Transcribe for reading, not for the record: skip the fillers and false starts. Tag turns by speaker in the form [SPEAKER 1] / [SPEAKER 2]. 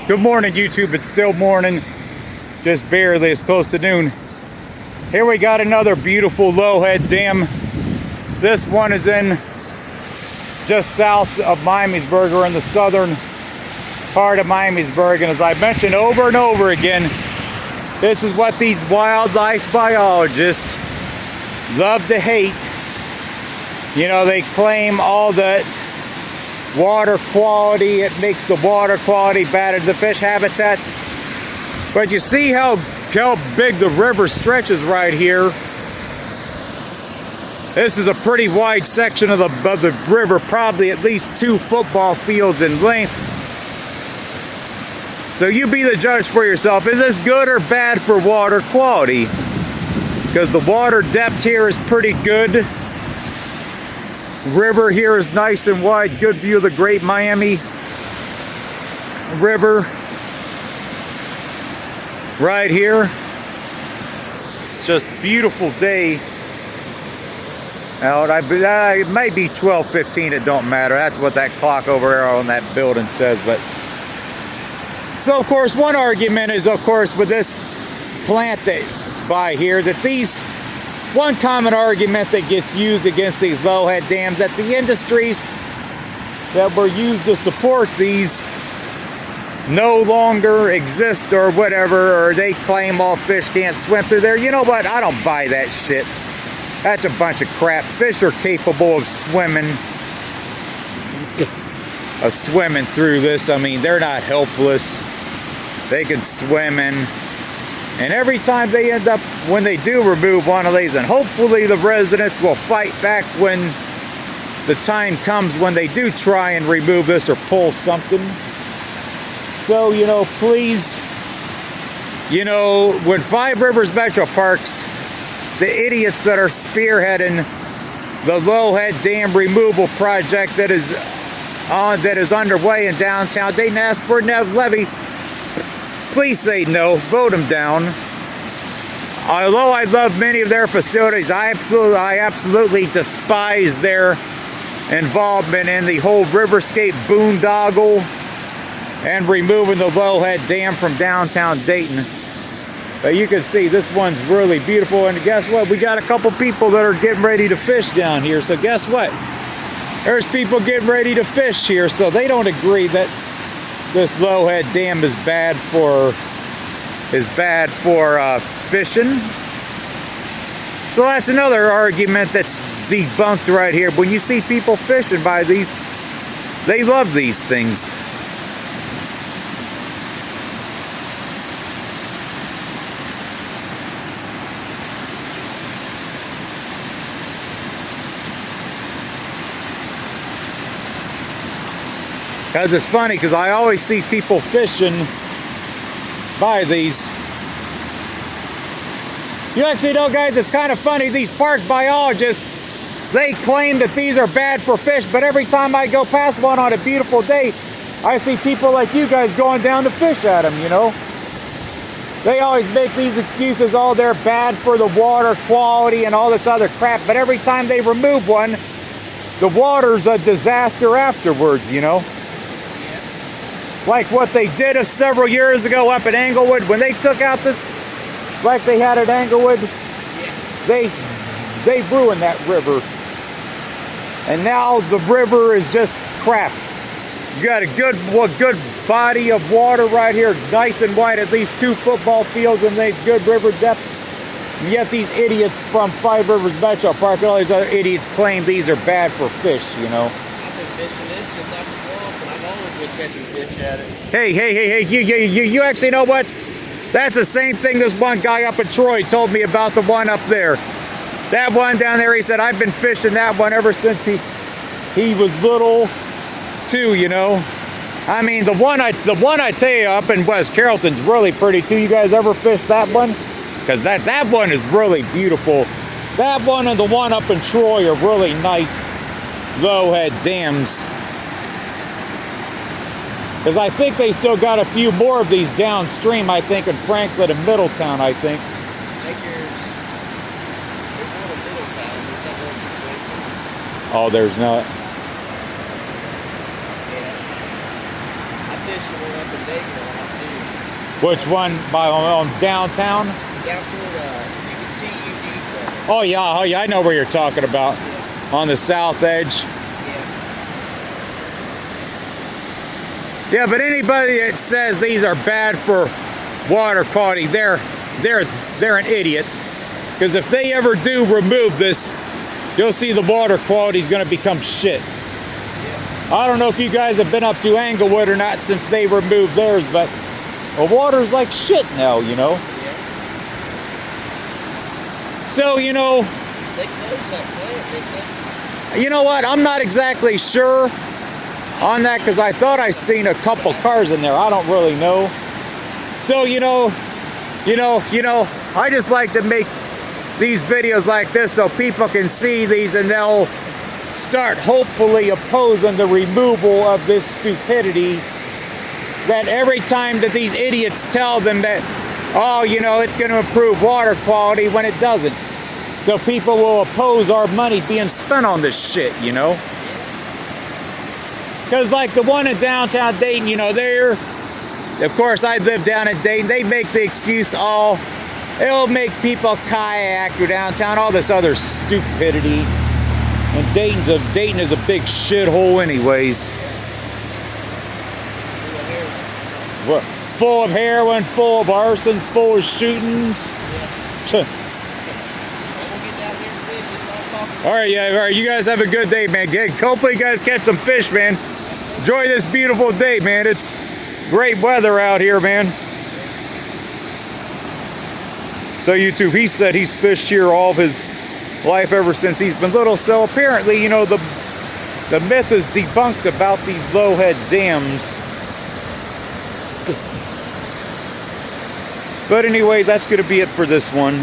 [SPEAKER 1] Good morning, YouTube. It's still morning, just barely. It's close to noon. Here we got another beautiful Lowhead Dam. This one is in just south of Miamisburg, or in the southern part of Miamisburg. And as I mentioned over and over again, this is what these wildlife biologists love to hate. You know, they claim all that water quality, it makes the water quality bad in the fish habitat. But you see how big the river stretches right here. This is a pretty wide section of the river, probably at least 2 football fields in length. So you be the judge for yourself. Is this good or bad for water quality? Because the water depth here is pretty good. River here is nice and wide. Good view of the Great Miami River right here. It's just a beautiful day out. It might be 12:15. It don't matter. That's what that clock over there on that building says. But so of course, one argument is, of course, with this plant that's by here, that one common argument that gets used against these Lowhead dams, that the industries that were used to support these no longer exist or whatever, or they claim all fish can't swim through there. You know what? I don't buy that shit. That's a bunch of crap. Fish are capable of swimming through this. I mean, they're not helpless. They can swim in. And every time they end up, when they do remove one of these, and hopefully the residents will fight back when the time comes when they do try and remove this or pull something. So, you know, please, you know, when Five Rivers Metro Parks, the idiots that are spearheading the Lowhead Dam removal project that is underway in downtown Dayton, ask for a levy. Please say no. Vote them down. Although I love many of their facilities, I absolutely despise their involvement in the whole riverscape boondoggle and removing the Lowhead Dam from downtown Dayton. But you can see this one's really beautiful, and guess what? We got a couple people that are getting ready to fish down here. So guess what? There's people getting ready to fish here, so they don't agree that this Lowhead Dam is bad for fishing. So that's another argument that's debunked right here. When you see people fishing by these, they love these things. Because it's funny, because I always see people fishing by these. You actually know, guys, it's kind of funny. These park biologists, they claim that these are bad for fish, but every time I go past one on a beautiful day, I see people like you guys going down to fish at them, you know. They always make these excuses, oh, they're bad for the water quality and all this other crap, but every time they remove one, the water's a disaster afterwards, you know. Like what they did several years ago up at Englewood, when they took out this, like they had at Englewood, they ruined that river. And now the river is just crap. You got a good body of water right here, nice and wide, at least 2 football fields, and they good river depth. And yet these idiots from Five Rivers Metro Park and all these other idiots claim these are bad for fish, you know.
[SPEAKER 2] I've been fishing this since I was little, and I've always been catching fish at it.
[SPEAKER 1] Hey, you actually know what? That's the same thing this one guy up in Troy told me about the one up there. That one down there, he said, I've been fishing that one ever since he was little too, you know. I mean, the one I tell you up in West Carrollton's really pretty too. You guys ever fished that one? Because that one is really beautiful. That one and the one up in Troy are really nice Lowhead dams. Because I think they still got a few more of these downstream, I think, in Franklin and Middletown, I think. Oh, there's not.
[SPEAKER 2] I fished the one up in Dayton a lot too.
[SPEAKER 1] Which one? On downtown?
[SPEAKER 2] Down toward, you can see UD from it.
[SPEAKER 1] Oh yeah, I know where you're talking about.
[SPEAKER 2] Yeah.
[SPEAKER 1] On the south edge.
[SPEAKER 2] Yeah.
[SPEAKER 1] Yeah, but anybody that says these are bad for water quality, they're an idiot. Because if they ever do remove this, you'll see the water quality is going to become shit.
[SPEAKER 2] Yeah.
[SPEAKER 1] I don't know if you guys have been up to Englewood or not since they removed theirs, but the water's like shit now, you know.
[SPEAKER 2] Yeah.
[SPEAKER 1] So, you know,
[SPEAKER 2] They closed that plant, didn't they?
[SPEAKER 1] you know what? I'm not exactly sure on that because I thought I seen a couple cars in there. I don't really know. So, you know, I just like to make these videos like this so people can see these and they'll start hopefully opposing the removal of this stupidity that every time that these idiots tell them that, oh, you know, it's going to improve water quality when it doesn't. So people will oppose our money being spent on this shit, you know? Because like the one in downtown Dayton, you know, of course I live down in Dayton, they make the excuse, oh, it'll make people kayak through downtown, all this other stupidity. And Dayton is a big shithole anyways. Full of heroin, full of arsons, full of shootings.
[SPEAKER 2] Yeah.
[SPEAKER 1] All right, you guys have a good day, man. Hopefully you guys catch some fish, man. Enjoy this beautiful day, man. It's great weather out here, man. So YouTube, he said he's fished here all of his life ever since he's been little. So apparently, you know, the myth is debunked about these low head dams. But anyway, that's going to be it for this one.